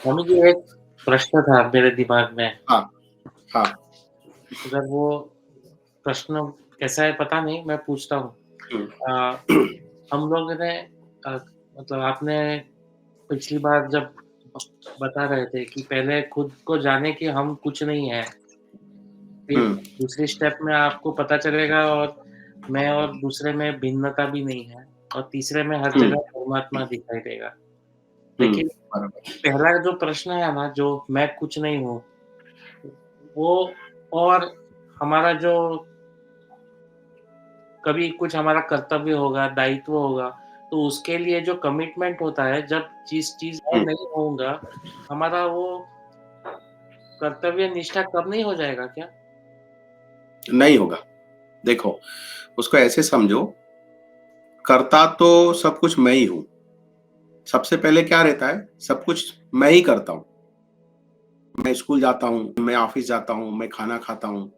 Mummy जी एक प्रश्न था मेरे दिमाग में, हाँ, हाँ। अगर वो प्रश्न कैसा है पता नहीं, मैं पूछता हूँ। हुँ। अ, हम लोग ने अ, मतलब आपने पिछली बार जब बता रहे थे कि पहले खुद को जाने कि हम कुछ नहीं हैं, फिर हुँ, दूसरी स्टेप में आपको पता चलेगा और मैं और दूसरे में भिन्नता भी नहीं है और तीसरे में हर हुँ, जगह परमात्मा दिखाई देगा। हुँ, लेकिन बराबर। पहला जो प्रश्न है ना, जो मैं कुछ नहीं हूँ, वो और हमारा जो कभी कुछ हमारा कर्तव्य होगा, दायित्व होगा, तो उसके लिए जो कमिटमेंट होता है, जब जिस चीज़ मैं हुँ, नहीं होऊँगा, हमारा वो कर्तव्य निष्ठा कब नहीं हो जाएगा क्या? नहीं होगा। देखो, उसको ऐसे समझो, करता तो सब कुछ मैं ही हूँ। सबसे पहले क्या रहता है, सब कुछ मैं ही करता हूँ। मैं स्कूल जाता हूँ, मैं ऑफ़िस जाता हूँ, मैं खाना खाता हूँ,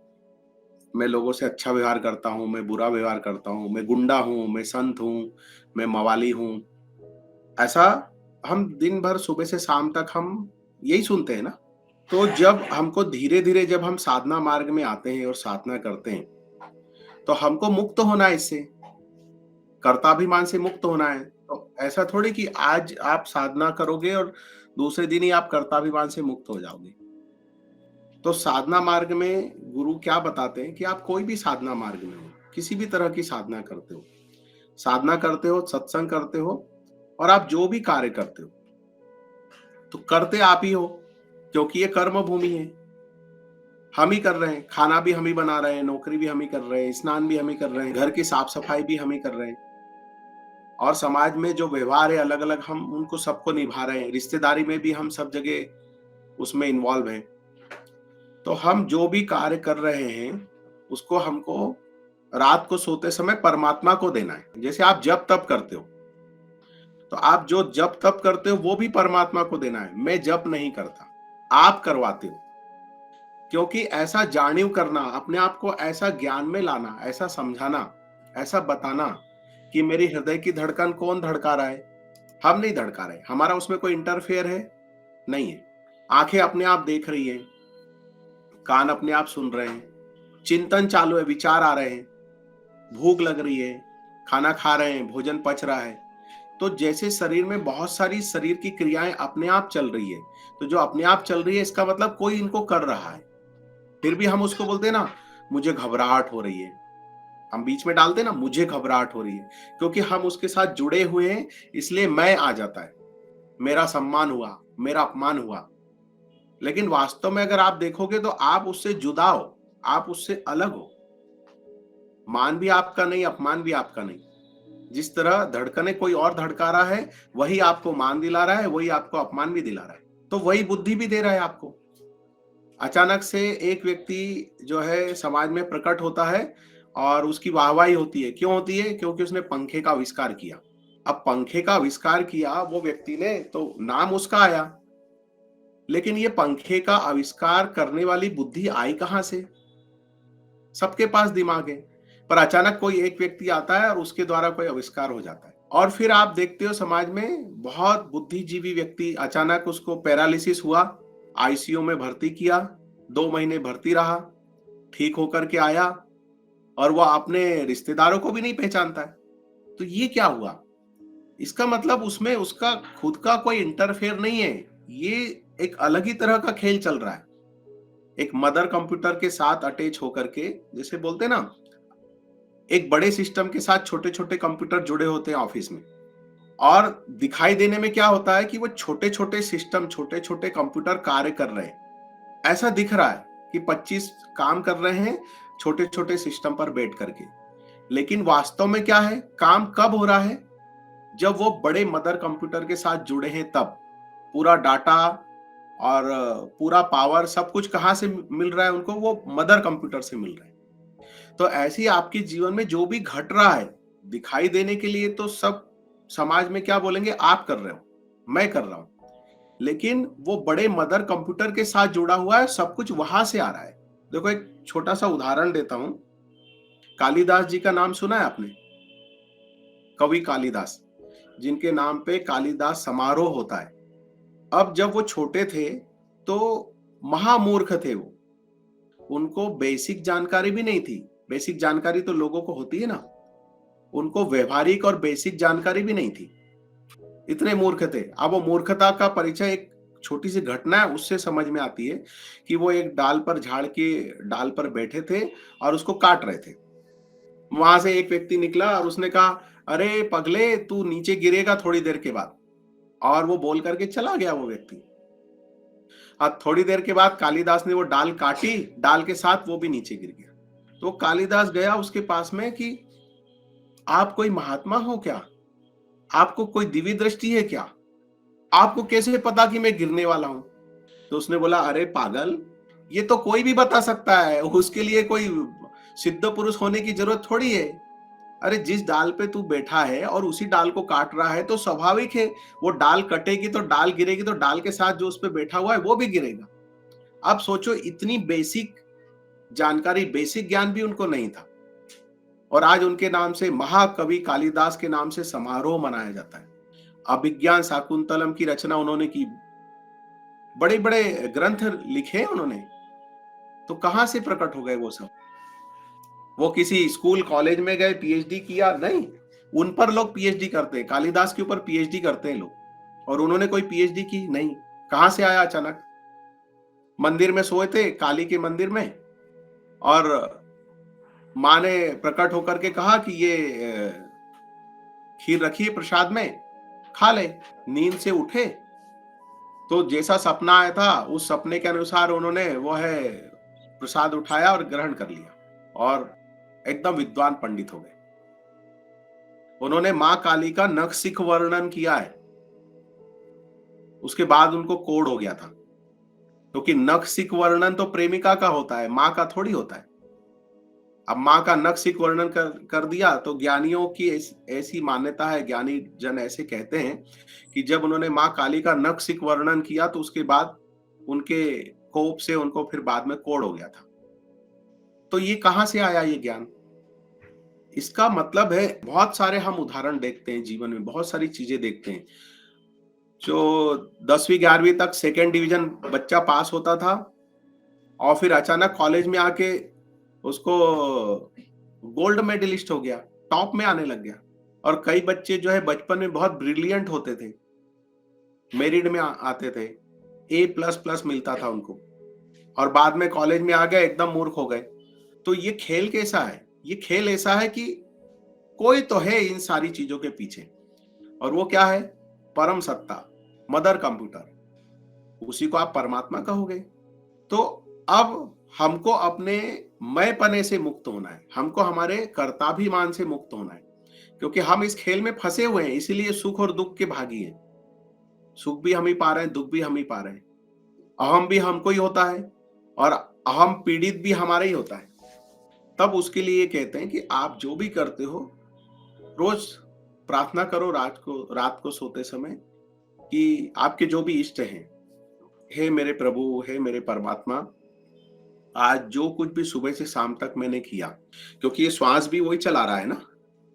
मैं लोगों से अच्छा व्यवहार करता हूँ, मैं बुरा व्यवहार करता हूँ, मैं गुंडा हूँ, मैं संत हूँ, मैं मवाली हूँ। ऐसा हम दिन भर सुबह से शाम तक हम यही सुनते हैं ना। तो जब हमको धीरे-धीरे जब हम साधना मार्ग में आते हैं और साधना करते हैं, तो हमको मुक्त होना है इससे, कर्ताभिमान से मुक्त होना है। तो ऐसा थोड़ी कि आज आप साधना करोगे और दूसरे दिन ही आप कर्ताभिमान से मुक्त हो जाओगे। तो साधना मार्ग में गुरु क्या बताते हैं कि आप कोई भी साधना मार्ग में हो, किसी भी तरह की साधना करते हो, सत्संग करते हो और आप जो भी कार्य करते हो, तो करते आप ही हो, क्योंकि ये कर्म भूमि है। हम ही कर रहे हैं, खाना भी हम ही बना रहे हैं, नौकरी भी हम ही कर रहे हैं, स्नान भी हम ही कर रहे हैं, घर की साफ-सफाई भी हम ही कर रहे हैं और समाज में जो व्यवहार है अलग-अलग हम उनको सबको निभा रहे हैं, रिश्तेदारी में भी हम सब जगह उसमें इन्वॉल्व हैं। तो हम जो भी कार्य कर रहे हैं, उसको हमको रात को सोते समय परमात्मा को देना है। जैसे आप जप-तप करते हो, तो आप जो जप-तप करते हो वो भी परमात्मा को देना है। मैं जप नहीं करता, आप करवाते हो। क्योंकि ऐसा जाणिव करना, अपने आप को ऐसा ज्ञान में लाना, ऐसा समझाना, ऐसा बताना कि मेरी हृदय की धड़कन कौन धड़का रहा है? हम नहीं धड़का रहे। हमारा उसमें कोई इंटरफेयर है? नहीं है। आँखें अपने आप देख रही हैं, कान अपने आप सुन रहे हैं, चिंतन चालू है, विचार आ रहे हैं, भूख लग रही है, खाना खा रहे हैं, भोजन पच रहा है। तो जैसे शरीर में बहुत सारी शरीर की क्रियाएँ अपने आप चल रही है, तो जो अपने आप चल रही है इसका मतलब कोई इनको कर रहा है। फिर भी हम उसको बोलते हैं ना, मुझे घबराहट हो रही है। हम बीच में डालते हैं ना, मुझे घबराहट हो रही है, क्योंकि हम उसके साथ जुड़े हुए हैं, इसलिए मैं आ जाता है। मेरा सम्मान हुआ, मेरा अपमान हुआ। लेकिन वास्तव में अगर आप देखोगे तो आप उससे जुदा हो, आप उससे अलग हो। मान भी आपका नहीं, अपमान भी आपका नहीं। जिस तरह धड़कने कोई और धड़का रहा है, वही आपको मान दिला रहा है, वही आपको अपमान भी दिला रहा है। तो वही बुद्धि भी दे रहा है आपको। अचानक से एक व्यक्ति जो है समाज में प्रकट होता है और उसकी वाहवाही होती है। क्यों होती है? क्योंकि उसने पंखे का आविष्कार किया। अब पंखे का आविष्कार किया वो व्यक्ति ने, तो नाम उसका आया। लेकिन ये पंखे का आविष्कार करने वाली बुद्धि आई कहाँ से? सबके पास दिमाग है, पर अचानक कोई एक व्यक्ति आता है और उसके द्वारा कोई आविष्कार हो जाता है। और फिर आप देखते हो समाज में बहुत बुद्धिजीवी व्यक्ति, अचानक उसको पैरालिसिस हुआ, आईसीयू में भर्ती किया, 2 महीने भर्ती रहा, ठीक होकर के आया और वो अपने रिश्तेदारों को भी नहीं पहचानता है। तो ये क्या हुआ? इसका मतलब उसमें उसका खुद का कोई इंटरफेयर नहीं है। ये एक अलग ही तरह का खेल चल रहा है। एक मदर कंप्यूटर के साथ अटैच होकर के, जैसे बोलते हैं ना, एक बड़े सिस्टम के साथ छोटे-छोटे कंप्यूटर जुड़े होते हैं ऑफिस में। और दिखाई देने में क्या होता है कि वो छोटे-छोटे सिस्टम, छोटे-छोटे कंप्यूटर कार्य कर रहे हैं। ऐसा दिख रहा है कि 25 काम कर रहे हैं छोटे-छोटे सिस्टम पर बैठ करके। लेकिन वास्तव में क्या है? काम कब हो रहा है? जब वो बड़े मदर कंप्यूटर के साथ जुड़े हैं तब। पूरा डाटा और पूरा पावर सब कुछ कहाँ से मिल रहा है उनको? वो मदर कंप्यूटर से मिल रहा है। तो ऐसे ही आपके जीवन में जो भी घट रहा है, दिखाई देने के लिए तो सब समाज में क्या बोलेंगे? आप कर रहे हो, मैं कर रहा हूँ। लेकिन वो बड़े मदर कंप्यूटर के साथ जुड़ा हुआ है, सब कुछ वहां से आ रहा है। देखो एक छोटा सा उदाहरण देता हूं। कालिदास जी का नाम सुना है आपने? कवि कालिदास, जिनके नाम पे कालिदास समारोह होता है। अब जब वो छोटे थे तो महामूर्ख थे वो, उनको बेसिक जानकारी भी नहीं थी। बेसिक जानकारी तो लोगों को होती है ना, उनको व्यवहारिक और बेसिक जानकारी भी नहीं थी, इतने मूर्ख थे। अब वो मूर्खता का परिचय एक छोटी सी घटना है उससे समझ में आती है कि वो एक डाल पर, झाड़ के डाल पर बैठे थे और उसको काट रहे थे। वहां से एक व्यक्ति निकला और उसने कहा, अरे पगले, तू नीचे गिरेगा थोड़ी देर के बाद। और वो बोल करके चला गया वो व्यक्ति। और थोड़ी देर के बाद कालिदास ने वो डाल काटी, डाल के साथ वो भी नीचे गिर गया। तो कालिदास गया उसके पास में कि आप कोई महात्मा हो क्या? आपको कोई दिव्य दृष्टि है क्या? आपको कैसे पता कि मैं गिरने वाला हूं? तो उसने बोला, अरे पागल, ये तो कोई भी बता सकता है, उसके लिए कोई सिद्ध पुरुष होने की जरूरत थोड़ी है। अरे जिस डाल पे तू बैठा है और उसी डाल को काट रहा है तो स्वाभाविक है, वो डाल कटेगी तो डाल गिरेगी, तो डाल के साथ जो उस पे बैठा हुआ है वो भी गिरेगा। अब सोचो, इतनी बेसिक जानकारी, बेसिक ज्ञान भी उनको नहीं था। और आज उनके नाम से, महाकवि कालिदास के नाम से समारोह मनाया जाता है। अभिज्ञान शाकुंतलम की रचना उन्होंने की, बड़े बड़े ग्रंथ लिखे उन्होंने। तो कहां से प्रकट हो गए वो सब? वो किसी स्कूल कॉलेज में गए, पीएचडी किया? नहीं, उन पर लोग पीएचडी करते हैं, कालिदास के ऊपर पीएचडी करते हैं लोग। और उन्होंने कोई पीएचडी की नहीं। कहां से आया अचानक? मंदिर में सोए थे, काली के मंदिर में, और माँ ने प्रकट होकर के कहा कि ये खीर रखी है प्रसाद में, खा ले। नींद से उठे तो जैसा सपना आया था उस सपने के अनुसार उन्होंने वो है प्रसाद उठाया और ग्रहण कर लिया और एकदम विद्वान पंडित हो गए। उन्होंने मां काली का नखशिख वर्णन किया है, उसके बाद उनको कोढ़ हो गया था, क्योंकि नखशिख वर्णन तो प्रेमिका का होता है, मां का थोड़ी होता है। अब मां का नखशिख वर्णन कर दिया तो ज्ञानियों की ऐसी मान्यता है, ज्ञानी जन ऐसे कहते हैं कि जब उन्होंने मां काली का नखशिख वर्णन किया तो उसके बाद उनके कोप से उनको फिर बाद में कोढ़ हो गया था। तो ये कहां से आया ये ज्ञान? इसका मतलब है, बहुत सारे हम उदाहरण देखते हैं जीवन में, बहुत सारी चीजें देखते हैं। जो 10वीं 11वीं तक सेकेंड डिवीजन बच्चा पास होता था और फिर अचानक कॉलेज में आके उसको गोल्ड मेडलिस्ट हो गया, टॉप में आने लग गया। और कई बच्चे जो है बचपन में बहुत ब्रिलियंट होते थे, मेरिट में आते थे, A++ मिलता था उनको, और बाद में कॉलेज में आ गए एकदम मूर्ख हो गए। तो ये खेल कैसा है? ये खेल ऐसा है कि कोई तो है इन सारी चीजों के पीछे, और वो क्या है? परम सत्ता, मदर कंप्यूटर, उसी को आप परमात्मा कहोगे। तो अब हमको अपने मैं पने से मुक्त होना है, हमको हमारे कर्ताभिमान से मुक्त होना है, क्योंकि हम इस खेल में फंसे हुए हैं, इसीलिए सुख और दुख के भागी हैं। सुख भी हम ही पा रहे हैं, दुख भी हम ही पा रहे हैं। अहम भी हमको ही होता है और अहम पीड़ित भी हमारा ही होता है। तब उसके लिए कहते हैं कि आप जो भी करते हो, रोज प्रार्थना करो रात को सोते समय कि आपके जो भी इष्ट हैं, हे मेरे प्रभु, हे मेरे परमात्मा, आज जो कुछ भी सुबह से शाम तक मैंने किया, क्योंकि ये श्वास भी वही चला रहा है ना,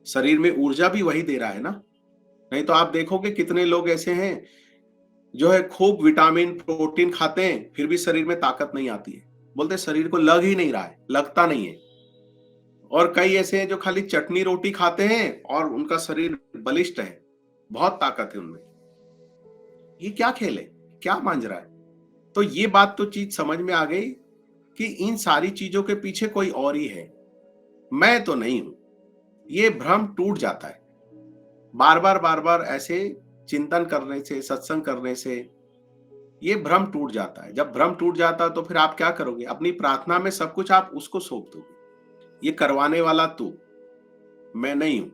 शरीर में ऊर्जा भी वही दे रहा है ना। नहीं तो आप देखोगे कितने लोग ऐसे हैं जो है खूब विटामिन प्रोटीन खाते हैं फिर भी शरीर में ताकत नहीं आती है, बोलते शरीर को लग ही नहीं रहा है, लगता नहीं है। और कई ऐसे हैं जो खाली चटनी रोटी खाते हैं और उनका शरीर बलिष्ठ है, बहुत ताकत है उनमें। ये क्या खेल है? क्या मांझ रहा है? तो ये बात तो चीज समझ में आ गई कि इन सारी चीजों के पीछे कोई और ही है, मैं तो नहीं हूं। ये भ्रम टूट जाता है बार बार ऐसे चिंतन करने से, सत्संग करने से ये भ्रम टूट जाता है। जब भ्रम टूट जाता है तो फिर आप क्या करोगे? अपनी प्रार्थना में सब कुछ आप उसको सौंप दोगे, ये करवाने वाला तू, मैं नहीं हूं,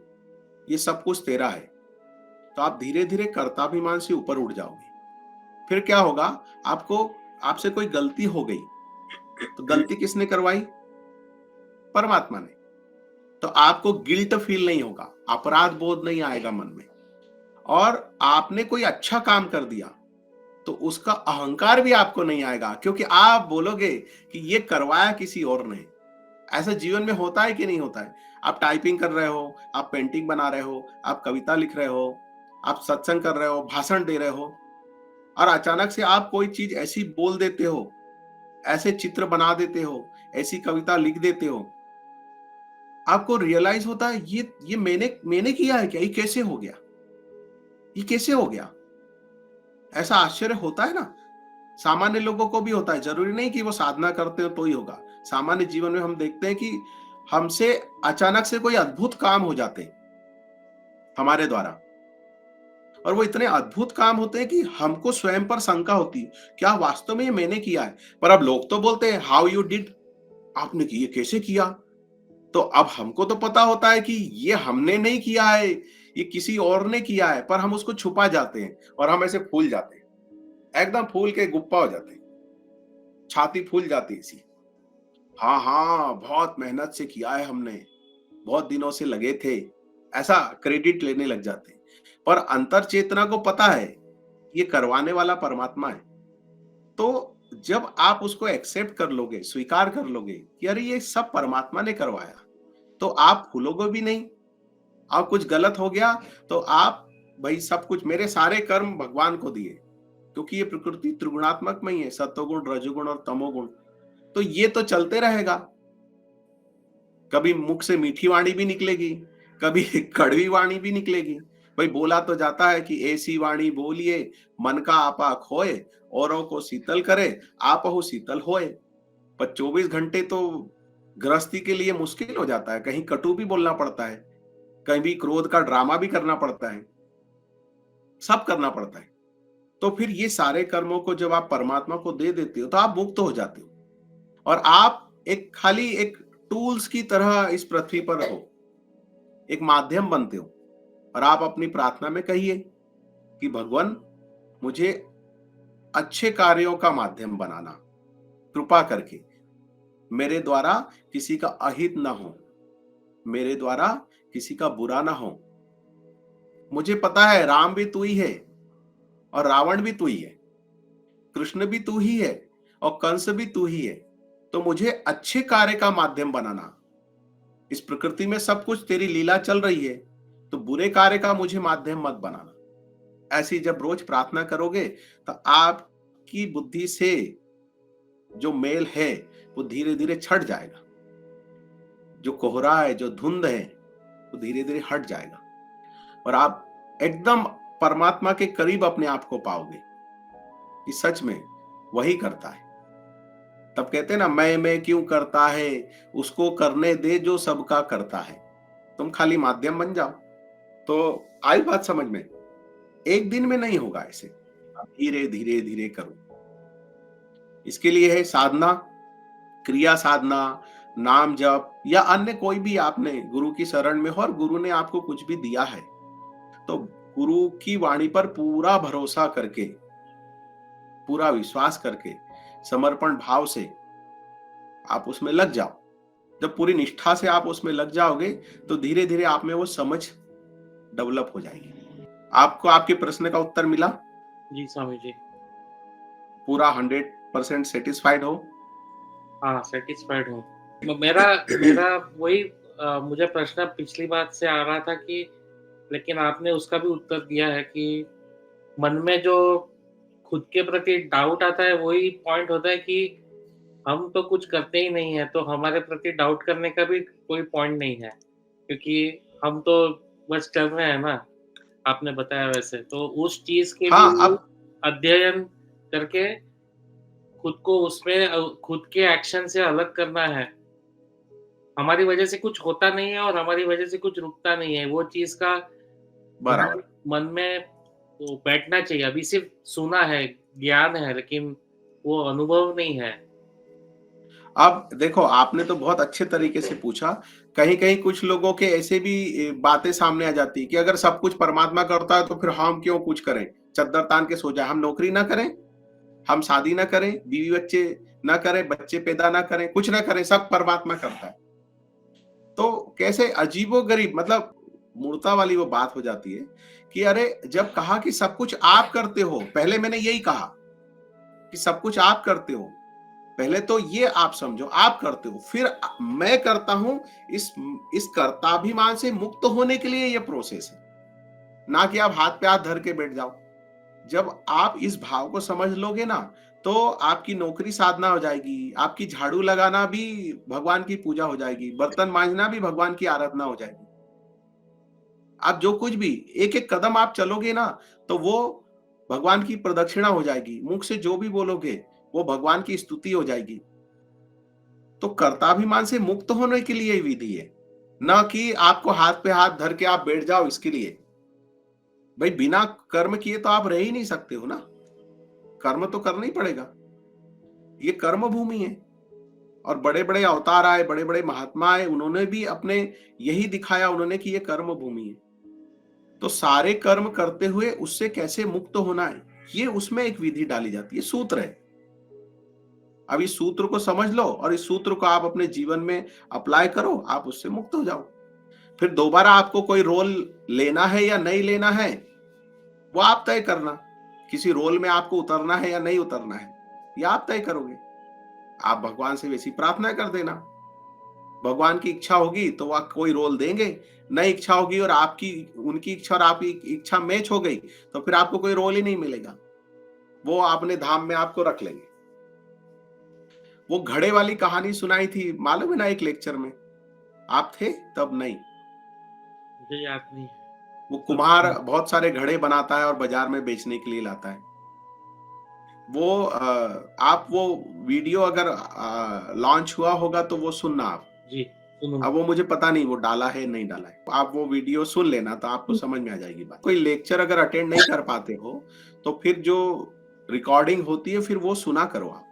ये सब कुछ तेरा है। तो आप धीरे धीरे कर्ताभिमान से ऊपर उठ जाओगे। फिर क्या होगा? आपसे कोई गलती हो गई तो गलती किसने करवाई? परमात्मा ने। तो आपको गिल्ट फील नहीं होगा, अपराध बोध नहीं आएगा मन में। और आपने कोई अच्छा काम कर दिया तो उसका अहंकार भी आपको नहीं आएगा, क्योंकि आप बोलोगे कि ये करवाया किसी और ने। ऐसा जीवन में होता है कि नहीं होता है? आप टाइपिंग कर रहे हो, आप पेंटिंग बना रहे हो, आप कविता लिख रहे हो, आप सत्संग कर रहे हो, भाषण दे रहे हो, और अचानक से आप कोई चीज ऐसी बोल देते हो, ऐसे चित्र बना देते हो, ऐसी कविता लिख देते हो, आपको रियलाइज होता है ये मैंने मैंने किया है क्या? ये कैसे हो गया? ये कैसे हो गया? ऐसा आश्चर्य होता है ना। सामान्य लोगों को भी होता है, जरूरी नहीं कि वो साधना करते हो तो ही होगा। सामान्य जीवन में हम देखते हैं कि हमसे अचानक से कोई अद्भुत काम हो जाते हैं हमारे द्वारा, और वो इतने अद्भुत काम होते हैं कि हमको स्वयं पर शंका होती है, क्या वास्तव में ये मैंने किया है? पर अब लोग तो बोलते हैं हाउ यू डिड, आपने ये कैसे किया? तो अब हमको तो पता होता है कि ये हमने नहीं किया है, ये किसी और ने किया है, पर हम उसको छुपा जाते हैं और हम ऐसे फूल जाते हैं, एकदम फूल के गुप्पा हो जाते हैं, छाती फूल जाती है इसी। हाँ हाँ, बहुत मेहनत से किया है हमने, बहुत दिनों से लगे थे, ऐसा क्रेडिट लेने लग जाते हैं। पर अंतर चेतना को पता है ये करवाने वाला परमात्मा है। तो जब आप उसको एक्सेप्ट कर लोगे, स्वीकार कर लोगे कि अरे ये सब परमात्मा ने करवाया, तो आप भूलोगे भी नहीं। आप कुछ गलत हो गया तो आप, भाई सब कुछ मेरे सारे कर्म भगवान को दिए, क्योंकि ये प्रकृति त्रिगुणात्मक में ही है, सत्वगुण, रजोगुण और तमोगुण। तो ये तो चलते रहेगा। कभी मुख से मीठी वाणी भी निकलेगी, कभी कड़वी वाणी भी निकलेगी। भाई बोला तो जाता है कि ऐसी वाणी बोलिए मन का आपा खोए, औरों को शीतल करे आपहु शीतल होए। पर 24 घंटे तो गृहस्थी के लिए मुश्किल हो जाता है, कहीं कटु भी बोलना पड़ता है, कहीं भी क्रोध का ड्रामा भी करना पड़ता है, सब करना पड़ता है। तो फिर ये सारे कर्मों को जब आप परमात्मा को दे देते हो तो आप मुक्त हो जाते हो, और आप एक खाली एक टूल्स की तरह इस पृथ्वी पर हो, एक माध्यम बनते हो। और आप अपनी प्रार्थना में कहिए कि भगवान मुझे अच्छे कार्यों का माध्यम बनाना, कृपा करके मेरे द्वारा किसी का अहित ना हो, मेरे द्वारा किसी का बुरा ना हो। मुझे पता है राम भी तू ही है और रावण भी तू ही है, कृष्ण भी तू ही है और कंस भी तू ही है। तो मुझे अच्छे कार्य का माध्यम बनाना। इस प्रकृति में सब कुछ तेरी लीला चल रही है, तो बुरे कार्य का मुझे माध्यम मत बनाना। ऐसी जब रोज प्रार्थना करोगे तो आपकी बुद्धि से जो मेल है वो धीरे धीरे छट जाएगा, जो कोहरा है, जो धुंध है, वो धीरे धीरे हट जाएगा, और आप एकदम परमात्मा के करीब अपने आप को पाओगे कि सच में वही करता है। तब कहते हैं ना, मैं क्यों करता है, उसको करने दे जो सबका करता है, तुम खाली माध्यम बन जाओ। तो आई बात समझ में? एक दिन में नहीं होगा ऐसे, धीरे धीरे धीरे करो। इसके लिए है साधना, क्रिया साधना, नाम जप, या अन्य कोई भी आपने गुरु की शरण में हो और गुरु ने आपको कुछ भी दिया है तो गुरु की वाणी पर पूरा भरोसा करके, पूरा विश्वास करके, समर्पण भाव से आप उसमें लग जाओ। जब पूरी निष्ठा से आप उसमें लग जाओगे तो धीरे धीरे आप में वो समझ डेवलप हो जाएगी। आपको आपके प्रश्न का उत्तर मिला? जी स्वामी जी। पूरा 100% सेटिस्फाइड हो? हाँ, सेटिस्फाइड हूँ। मेरा मेरा वही मुझे प्रश्न पिछली बात से आ रहा था कि, लेकिन आपने उसका भी उत्तर दिया है कि मन में जो खुद के प्रति डाउट आता है, वही पॉइंट होता है कि हम तो कुछ करते ही नहीं है, तो हमारे प्रति डाउट करने का भी कोई पॉइंट नहीं है, क्योंकि हम तो बस चल रहे हैं ना, आपने बताया वैसे। तो उस चीज़ के हाँ, लिए अब अध्ययन करके खुद को उसमें खुद के एक्शन से अलग करना है। हमारी वजह से कुछ होता नहीं है और हमारी वजह से कुछ रुकता नहीं है। वो चीज़ का ध्यान बराबर। मन में वो बैठना चाहिए। अभी सिर्फ़ सुना है, ज्ञान है, लेकिन वो अनुभव नहीं है। अब देखो, आपने तो बहुत अच्छे तरीके से पूछा। कहीं-कहीं कुछ लोगों के ऐसे भी बातें सामने आ जाती है कि अगर सब कुछ परमात्मा करता है तो फिर हम क्यों कुछ करें? चद्दर तान के सो जाएँ, हम नौकरी ना करें, हम शादी ना करें, बीवी-बच्चे ना करें, बच्चे पैदा ना करें, कुछ ना करें, सब परमात्मा करता है। तो कैसे अजीबो-गरीब, मतलब मूर्खता वाली वो बात हो जाती है कि अरे जब कहा कि सब कुछ आप करते हो, पहले मैंने यही कहा कि सब कुछ आप करते हो। पहले तो ये आप समझो आप करते हो, फिर मैं करता हूं। इस कर्ताभिमान से मुक्त होने के लिए ये प्रोसेस है, ना कि आप हाथ पे हाथ धर के बैठ जाओ। जब आप इस भाव को समझ लोगे ना, तो आपकी नौकरी साधना हो जाएगी, आपकी झाड़ू लगाना भी भगवान की पूजा हो जाएगी, बर्तन मांजना भी भगवान की आराधना हो जाएगी। आप जो कुछ भी एक-एक कदम आप चलोगे ना, तो वो भगवान की प्रदक्षिणा हो जाएगी। मुख से जो भी बोलोगे, वो भगवान की स्तुति हो जाएगी। तो कर्ताभिमान से मुक्त होने के लिए विधि है, ना कि आपको हाथ पे हाथ धर के आप बैठ जाओ इसके लिए। भाई बिना कर्म किए तो आप रह ही नहीं सकते हो ना, कर्म तो करना ही पड़ेगा। ये कर्म भूमि है और बड़े-बड़े अवतार आए, बड़े-बड़े महात्मा आए, उन्होंने भी अपने यही दिखाया उन्होंने कि ये कर्म भूमि है। तो सारे कर्म करते हुए उससे कैसे मुक्त होना है, ये उसमें एक विधि डाली जाती है, सूत्र है। अब इस सूत्र को समझ लो और इस सूत्र को आप अपने जीवन में अप्लाई करो, आप उससे मुक्त हो जाओ। फिर दोबारा आपको कोई रोल लेना है या नहीं लेना है, वो आप तय करना। किसी रोल में आपको उतरना है या नहीं उतरना है, ये आप तय करोगे। आप भगवान से वैसी प्रार्थना कर देना। भगवान की इच्छा होगी तो वह कोई रोल देंगे, नहीं इच्छा होगी और आपकी उनकी इच्छा और आपकी इच्छा मैच हो गई, तो फिर आपको कोई रोल ही नहीं मिलेगा। वो अपने धाम में आपको रख लेंगे। वो घड़े वाली कहानी सुनाई थी, मालूम है ना, एक लेक्चर में? आप थे तब? नहीं। मुझे याद नहीं है। वो कुम्हार बहुत सारे घड़े बनाता है और बाजार में बेचने के लिए लाता है। वो आप वो वीडियो अगर लॉन्च हुआ होगा तो वो सुनना आप। जी, सुनूँगा। अब वो मुझे पता नहीं वो डाला है नहीं डाला है, आप वो वीडियो सुन लेना तो आपको समझ में आ जाएगी बात। कोई लेक्चर अगर अटेंड नहीं कर पाते हो तो फिर जो रिकॉर्डिंग होती है फिर वो सुना करो आप,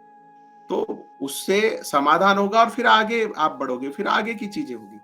तो उससे समाधान होगा और फिर आगे आप बढ़ोगे, फिर आगे की चीजें होगी।